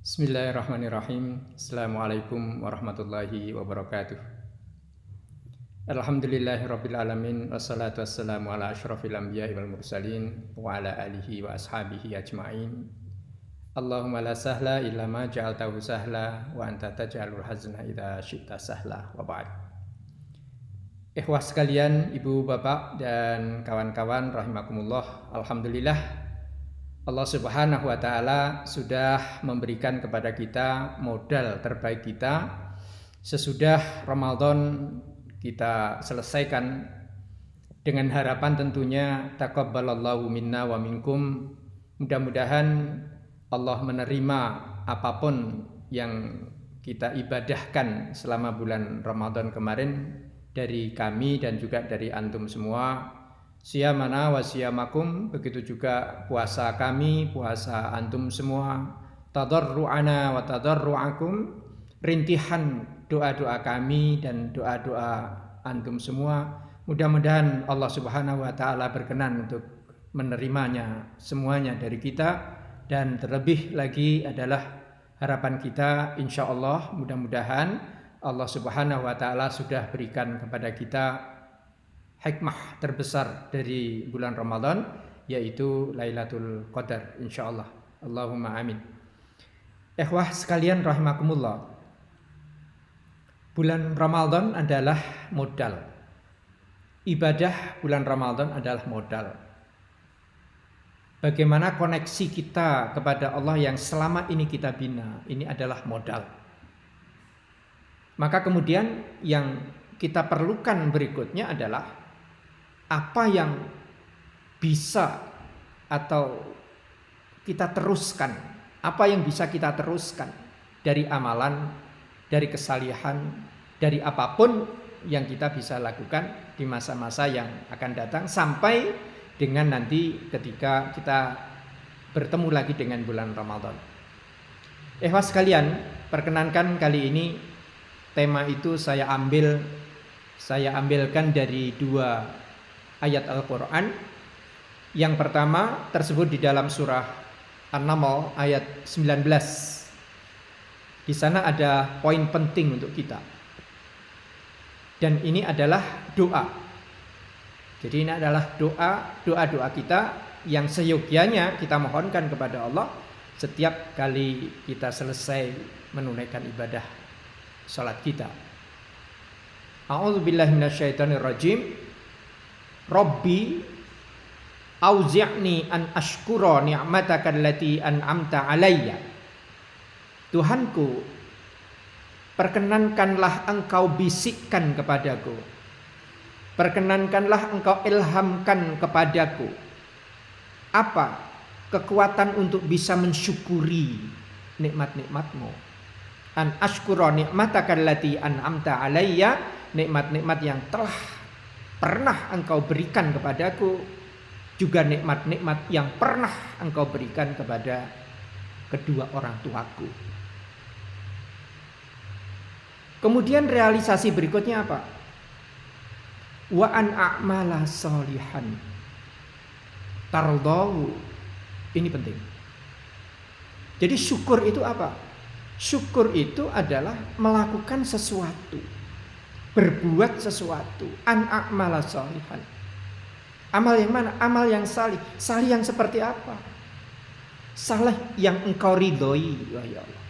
Bismillahirrahmanirrahim. Assalamualaikum warahmatullahi wabarakatuh. Alhamdulillahirabbil alamin wassalatu wassalamu ala asyrafil anbiya'i wal mursalin wa ala alihi wa ashabihi ajmain. Allahumma la sahla illa ma ja'altahu sahla wa anta taj'alul hazna idza syi'ta sahla wa ba'd. Ikhwah sekalian, ibu, bapak dan kawan-kawan rahimakumullah, alhamdulillah Allah Subhanahu wa taala sudah memberikan kepada kita modal terbaik kita sesudah Ramadan kita selesaikan dengan harapan tentunya taqabbalallahu minna wa minkum. Mudah-mudahan Allah menerima apapun yang kita ibadahkan selama bulan Ramadan kemarin dari kami dan juga dari antum semua. Siyamana wa siyamakum, begitu juga puasa kami, puasa antum semua. Tadarru'ana wa tadarru'akum, rintihan doa-doa kami dan doa-doa antum semua. Mudah-mudahan Allah Subhanahu wa taala berkenan untuk menerimanya semuanya dari kita, dan terlebih lagi adalah harapan kita insyaallah mudah-mudahan Allah Subhanahu wa taala sudah berikan kepada kita hikmah terbesar dari bulan Ramadan, yaitu Lailatul Qadar insyaallah. Allahumma amin. Ikhwah sekalian rahimakumullah, bulan Ramadan adalah modal. Ibadah bulan Ramadan adalah modal. Bagaimana koneksi kita kepada Allah yang selama ini kita bina, ini adalah modal. Maka kemudian yang kita perlukan berikutnya adalah apa yang bisa atau kita teruskan, apa yang bisa kita teruskan dari amalan, dari kesalihan, dari apapun yang kita bisa lakukan di masa-masa yang akan datang sampai dengan nanti ketika kita bertemu lagi dengan bulan Ramadan. Ikhwah sekalian, perkenankan kali ini tema itu saya ambilkan dari dua ayat Al-Quran. Yang pertama tersebut di dalam surah An-Naml ayat 19. Di sana ada poin penting untuk kita. Dan ini adalah doa. Jadi ini adalah doa kita yang seyogyanya kita mohonkan kepada Allah setiap kali kita selesai menunaikan ibadah salat kita. A'udzubillahi minasyaitonirrajim. Rabbi auzi'ni an ashkura ni'mataka allati an'amta alayya. Tuhanku, perkenankanlah engkau bisikkan kepadaku, perkenankanlah engkau ilhamkan kepadaku apa kekuatan untuk bisa mensyukuri nikmat-nikmatmu. An ashkura ni'mataka allati an'amta alayya, nikmat-nikmat yang telah pernah engkau berikan kepadaku, juga nikmat-nikmat yang pernah engkau berikan kepada kedua orang tuaku. Kemudian realisasi berikutnya apa? Wa an a'mala sholihan tardahu. Ini penting. Jadi syukur itu apa? Syukur itu adalah melakukan sesuatu, berbuat sesuatu. An a'mala sholihan. Amal yang mana? Amal yang salih. Salih yang seperti apa? Salih yang engkau ridhoi, ya Allah.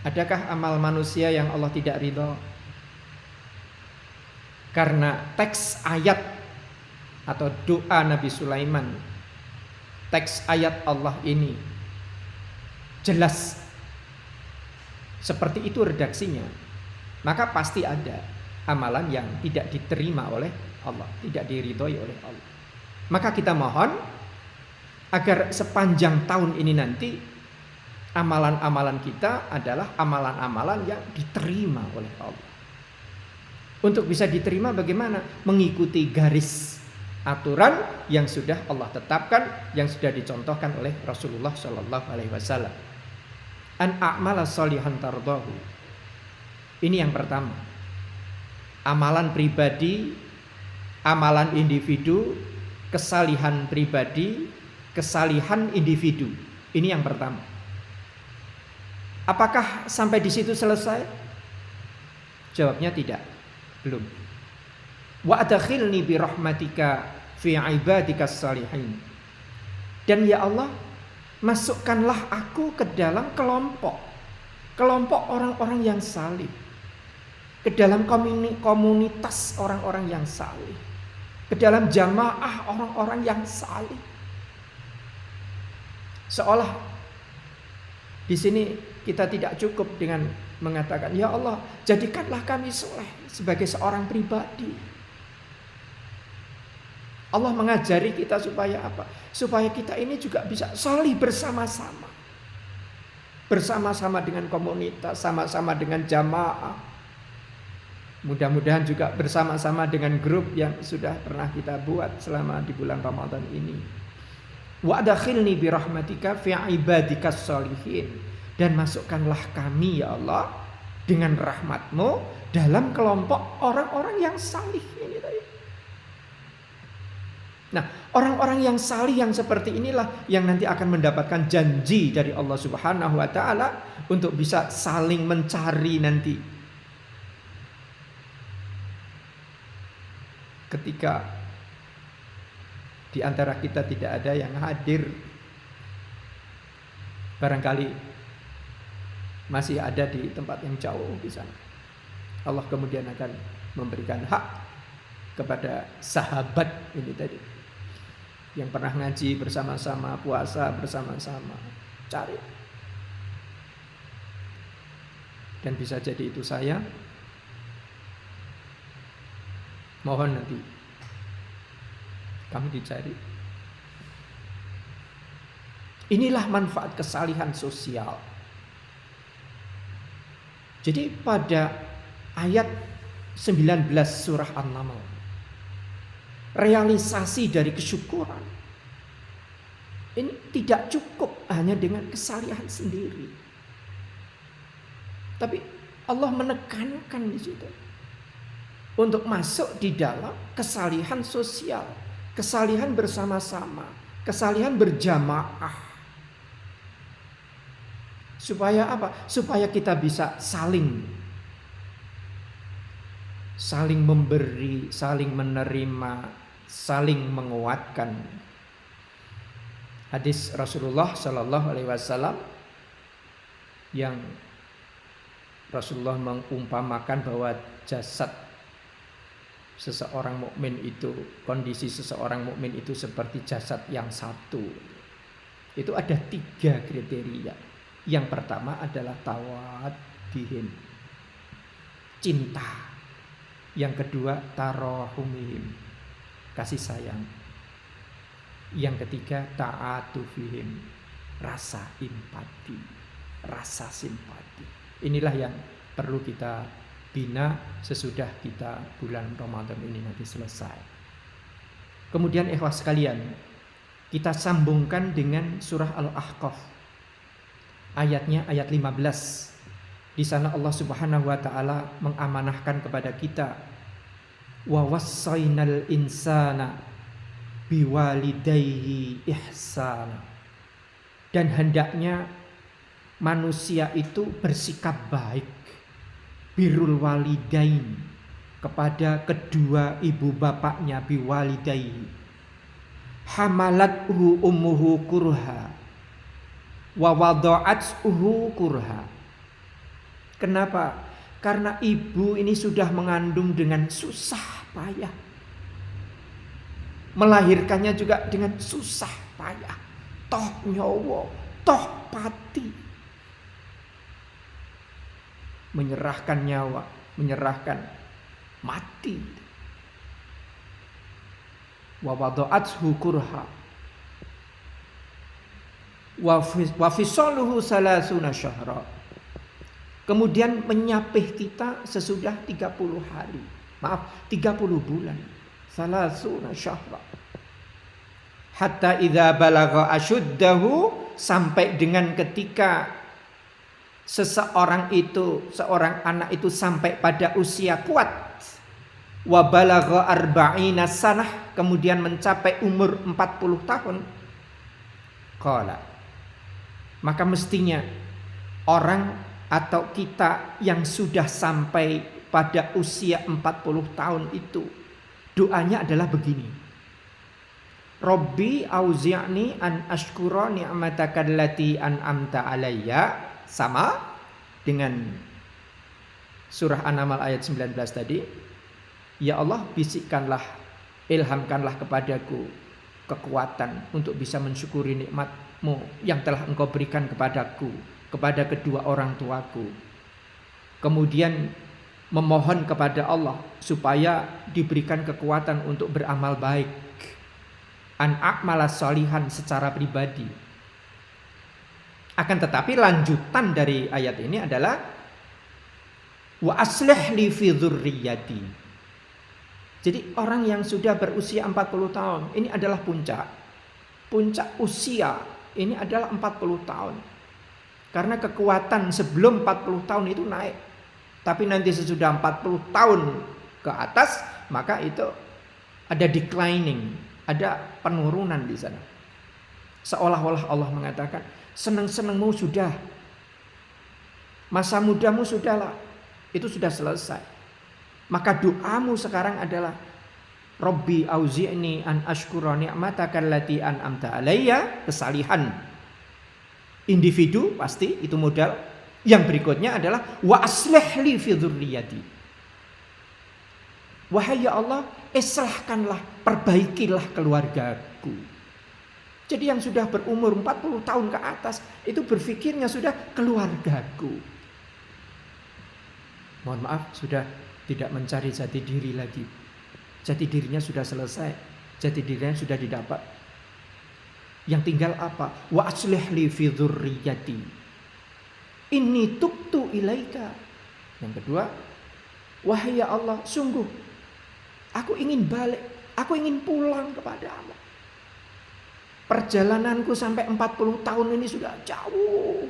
Adakah amal manusia yang Allah tidak ridho? Karena teks ayat atau doa Nabi Sulaiman, teks ayat Allah ini jelas seperti itu redaksinya, maka pasti ada amalan yang tidak diterima oleh Allah, tidak diridhoi oleh Allah. Maka kita mohon agar sepanjang tahun ini nanti amalan-amalan kita adalah amalan-amalan yang diterima oleh Allah. Untuk bisa diterima bagaimana? Mengikuti garis aturan yang sudah Allah tetapkan, yang sudah dicontohkan oleh Rasulullah SAW. An a'mala sholihan tardahu. Ini yang pertama. Amalan pribadi, amalan individu, kesalihan pribadi, kesalihan individu. Ini yang pertama. Apakah sampai di situ selesai? Jawabnya tidak, belum. Wa adkhilni bi rahmatika fi ibadikas salihin. Dan ya Allah, masukkanlah aku ke dalam kelompok orang-orang yang salih, ke dalam komunitas orang-orang yang salih, ke dalam jamaah orang-orang yang salih. Seolah di sini kita tidak cukup dengan mengatakan, ya Allah, jadikanlah kami soleh sebagai seorang pribadi. Allah mengajari kita supaya apa? Supaya kita ini juga bisa salih bersama-sama. Bersama-sama dengan komunitas, sama-sama dengan jamaah. Mudah-mudahan juga bersama-sama dengan grup yang sudah pernah kita buat selama di bulan Ramadan ini. Wa adkhilni bi rahmatika fi ibadikas sholihin. Dan masukkanlah kami ya Allah dengan rahmatmu dalam kelompok orang-orang yang salih ini tadi. Nah, orang-orang yang salih yang seperti inilah yang nanti akan mendapatkan janji dari Allah Subhanahu wa taala untuk bisa saling mencari nanti. Ketika di antara kita tidak ada yang hadir, barangkali masih ada di tempat yang jauh di sana. Allah kemudian akan memberikan hak kepada sahabat ini tadi, yang pernah ngaji bersama-sama, puasa bersama-sama, cari. Dan bisa jadi itu saya. Mohon nanti kami dicari. Inilah manfaat kesalihan sosial. Jadi pada ayat 19 surah An-Naml, realisasi dari kesyukuran ini tidak cukup hanya dengan kesalihan sendiri, tapi Allah menekankan di situ untuk masuk di dalam kesalihan sosial, kesalihan bersama-sama, kesalihan berjamaah. Supaya apa? Supaya kita bisa saling memberi, saling menerima, saling menguatkan. Hadis Rasulullah Sallallahu Alaihi Wasallam yang Rasulullah mengumpamakan bahwa jasad seseorang mukmin itu, kondisi seseorang mukmin itu seperti jasad yang satu. Itu ada 3 kriteria. Yang pertama adalah tawaddihim, cinta. Yang kedua tarahumihim, kasih sayang. Yang ketiga ta'atufihim, rasa empati, rasa simpati. Inilah yang perlu kita bina sesudah kita bulan Ramadan ini nanti selesai. Kemudian ikhwas sekalian, kita sambungkan dengan surah Al-Ahqaf. Ayatnya ayat 15. Di sana Allah Subhanahu wa taala mengamanahkan kepada kita, wa wassaynal insana biwalidayhi ihsana. Dan hendaknya manusia itu bersikap baik, birrul walidain, kepada kedua ibu bapaknya, biwalidayhi. Hamalathu ummuhu kurha wa wada'athu kurha. Kenapa? Karena ibu ini sudah mengandung dengan susah payah, melahirkannya juga dengan susah payah, toh nyawa, toh pati, menyerahkan nyawa, menyerahkan mati. Wa wada'athu kurha wa fisaluhu salasuna syahra. Kemudian menyapih kita sesudah 30 hari. Maaf, 30 bulan. Salasuna syahra. Hatta idza balagha asyuddahu, sampai dengan ketika seorang anak itu sampai pada usia kuat. Wa balagha arba'ina sanah, kemudian mencapai umur 40 tahun. Qala, maka mestinya orang atau kita yang sudah sampai pada usia 40 tahun itu, doanya adalah begini. Rabbi auzi'ni an ashkura ni'mataka allati an'amta alayya. Sama dengan surah An-Naml ayat 19 tadi. Ya Allah, bisikkanlah, ilhamkanlah kepadaku kekuatan untuk bisa mensyukuri nikmat-Mu yang telah Engkau berikan kepadaku, kepada kedua orang tuaku. Kemudian memohon kepada Allah supaya diberikan kekuatan untuk beramal baik, an a'mala sholihan secara pribadi. Akan tetapi lanjutan dari ayat ini adalah wa aslih li fi dzurriyyati. Jadi orang yang sudah berusia 40 tahun, ini adalah puncak usia, ini adalah 40 tahun. Karena kekuatan sebelum 40 tahun itu naik. Tapi nanti sesudah 40 tahun ke atas, maka itu ada declining, ada penurunan di sana. Seolah-olah Allah mengatakan, senang-senangmu sudah, masa mudamu sudahlah, itu sudah selesai. Maka doamu sekarang adalah Rabbi auzi'ni an ashkura ni'mataka allati an'amta alayya, kesalihan individu pasti itu modal. Yang berikutnya adalah wa aslih li fi dzurriyyati. Wahai ya Allah, islahkanlah, perbaikilah keluargaku. Jadi yang sudah berumur 40 tahun ke atas itu berpikirnya sudah keluargaku. Mohon maaf, sudah tidak mencari jati diri lagi. Jati dirinya sudah selesai, jati dirinya sudah didapat. Yang tinggal apa? Wa aslih li fi dzurriyyati. Inni tubtu ilaika. Yang kedua, wahai ya Allah, sungguh aku ingin balik, aku ingin pulang kepada Allah. Perjalananku sampai 40 tahun ini sudah jauh.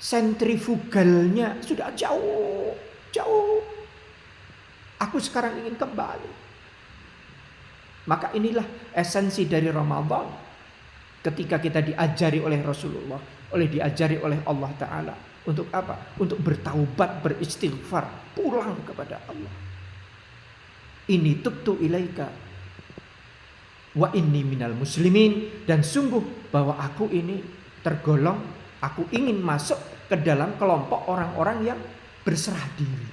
Sentrifugalnya sudah jauh. Aku sekarang ingin kembali. Maka inilah esensi dari Ramadan. Ketika kita diajari oleh Rasulullah, diajari oleh Allah Ta'ala. Untuk apa? Untuk bertaubat, beristighfar, pulang kepada Allah. Ini tubtu ilaika wa inni minal muslimin. Dan sungguh bahwa aku ini tergolong, aku ingin masuk ke dalam kelompok orang-orang yang berserah diri.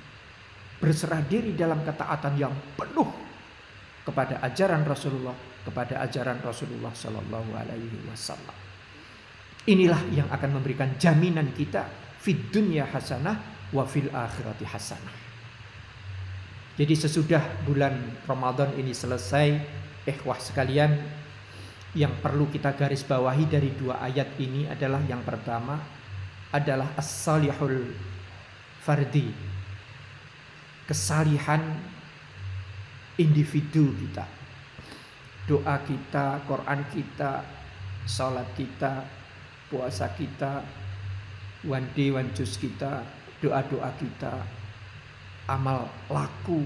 Berserah diri dalam ketaatan yang penuh kepada ajaran Rasulullah, kepada ajaran Rasulullah Sallallahu Alaihi Wasallam. Inilah yang akan memberikan jaminan kita fid dunya hasanah wa fil akhirati hasanah. Jadi sesudah bulan Ramadan ini selesai, ikhwah sekalian, yang perlu kita garis bawahi dari dua ayat ini adalah yang pertama adalah as-salihul fardi, kesalihan individu kita. Doa kita, Quran kita, salat kita, puasa kita, wandi wanjus kita, doa-doa kita, amal laku,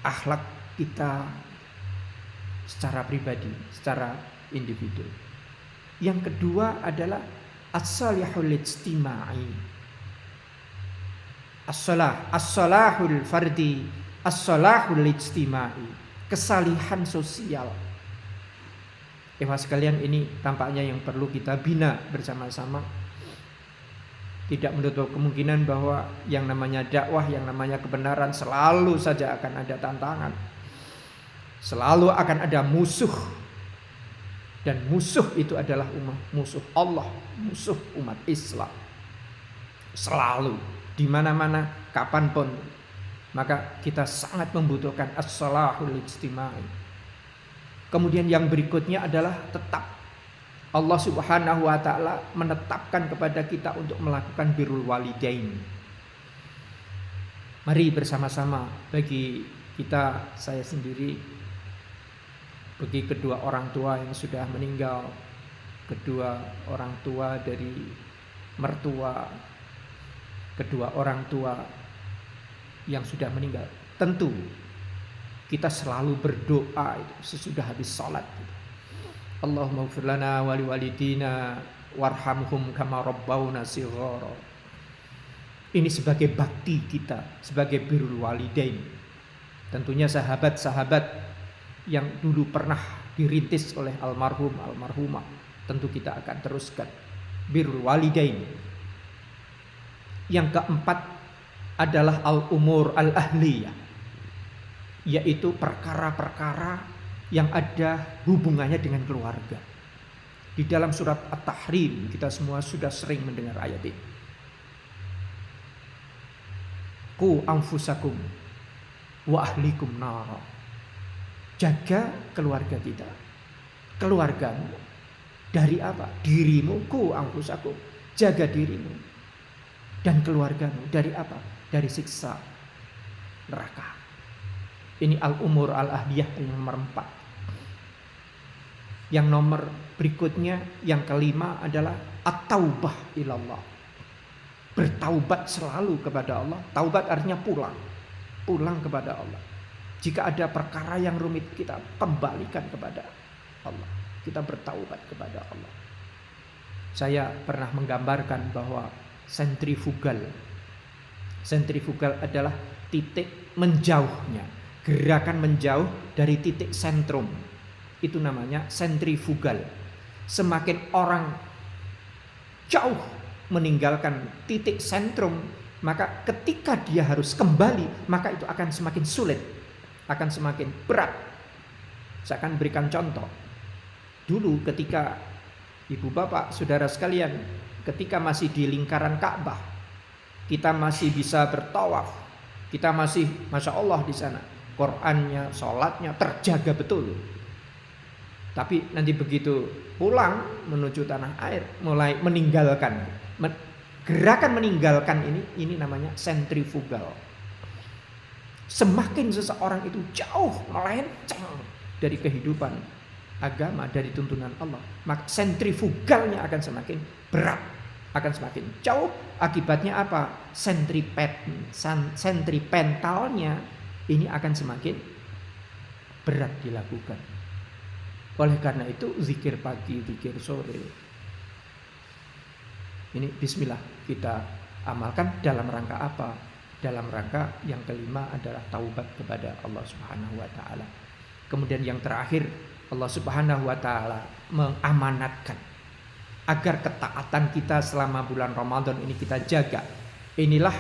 akhlak kita secara pribadi, secara individu. Yang kedua adalah as-salihul ijtimai. As-salahul fardi, as-salahul ijtimai. Kesalihan sosial. Sekalian, ini tampaknya yang perlu kita bina bersama-sama. Tidak menutup kemungkinan bahwa yang namanya dakwah, yang namanya kebenaran selalu saja akan ada tantangan. Selalu akan ada musuh. Dan musuh itu adalah musuh Allah, musuh umat Islam. Selalu, di mana-mana, kapanpun. Maka kita sangat membutuhkan as-salahul ijtimai. Kemudian yang berikutnya adalah tetap Allah Subhanahu wa taala menetapkan kepada kita untuk melakukan birrul walidain. Mari bersama-sama, bagi kita, saya sendiri, bagi kedua orang tua yang sudah meninggal, kedua orang tua dari mertua, kedua orang tua yang sudah meninggal, tentu kita selalu berdoa itu sesudah habis sholat. Allahumma ighfir lana wa liwalidina warhamhum kama rabbawna shighara. Ini sebagai bakti kita, sebagai birrul walidain. Tentunya sahabat-sahabat yang dulu pernah dirintis oleh almarhum, almarhumah, tentu kita akan teruskan birrul walidain. Yang keempat adalah al-umur al-ahliyah, yaitu perkara-perkara yang ada hubungannya dengan keluarga. Di dalam surat At-Tahrim kita semua sudah sering mendengar ayat ini. Qu anfusakum wa ahlikum nara. Jaga keluarga kita. Keluargamu dari apa? Dirimu. Qu anfusakum. Jaga dirimu. Dan keluargamu dari apa? Dari siksa neraka. Ini al-umur al-ahliyah yang nomor 4. Yang nomor berikutnya, yang kelima adalah at-taubah ilallah. Bertaubat selalu kepada Allah. Taubat artinya pulang. Pulang kepada Allah. Jika ada perkara yang rumit, kita kembalikan kepada Allah. Kita bertaubat kepada Allah. Saya pernah menggambarkan bahwa sentrifugal adalah titik menjauhnya, gerakan menjauh dari titik sentrum. Itu namanya sentrifugal. Semakin orang jauh meninggalkan titik sentrum, maka ketika dia harus kembali, maka itu akan semakin sulit, akan semakin berat. Saya akan berikan contoh. Dulu ketika ibu bapak, saudara sekalian, ketika masih di lingkaran Ka'bah, kita masih bisa bertawaf, kita masih Masya Allah di sana, Qur'annya, sholatnya terjaga betul. Tapi nanti begitu pulang menuju tanah air, mulai meninggalkan. Gerakan meninggalkan ini namanya sentrifugal. Semakin seseorang itu jauh melenceng dari kehidupan agama, dari tuntunan Allah, maka sentrifugalnya akan semakin berat, akan semakin jauh. Akibatnya apa? Sentripetalnya ini akan semakin berat dilakukan. Oleh karena itu zikir pagi, zikir sore, ini bismillah kita amalkan dalam rangka apa? Dalam rangka yang kelima adalah taubat kepada Allah Subhanahu wa taala. Kemudian yang terakhir, Allah Subhanahu wa taala mengamanatkan agar ketaatan kita selama bulan Ramadan ini kita jaga. Inilah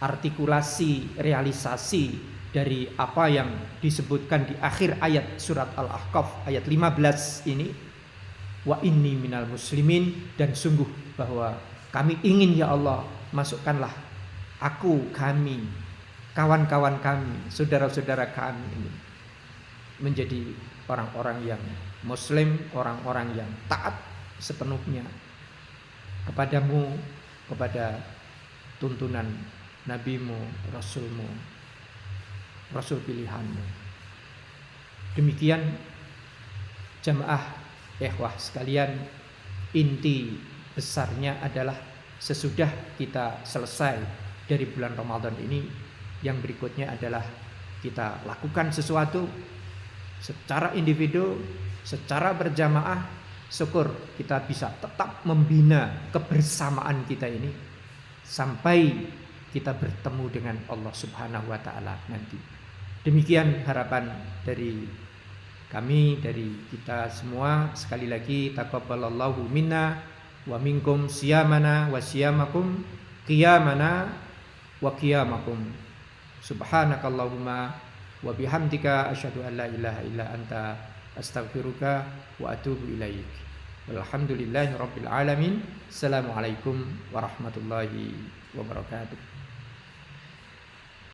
artikulasi, realisasi dari apa yang disebutkan di akhir ayat surat Al-Ahqaf ayat 15 ini. Wa inni minal muslimin, dan sungguh bahwa kami ingin ya Allah, masukkanlah aku, kami, kawan-kawan kami, saudara-saudara kami ini menjadi orang-orang yang muslim, orang-orang yang taat sepenuhnya kepadamu, kepada tuntunan nabimu, rasulmu, rasul pilihanmu. Demikian jamaah ikhwah sekalian, inti besarnya adalah sesudah kita selesai dari bulan Ramadan ini, yang berikutnya adalah kita lakukan sesuatu secara individu, secara berjamaah. Syukur kita bisa tetap membina kebersamaan kita ini sampai kita bertemu dengan Allah Subhanahu wa taala nanti. Demikian harapan dari kami, dari kita semua. Sekali lagi, taqabbalallahu minna wa minkum siyamana wa siyamakum, qiyamana wa qiyamakum. Subhanakallahumma wa bihamdika asyhadu an la ilaha illa anta astaghfiruka wa atubu ilaik. Walhamdulillahi rabbil alamin. Assalamualaikum warahmatullahi wabarakatuh.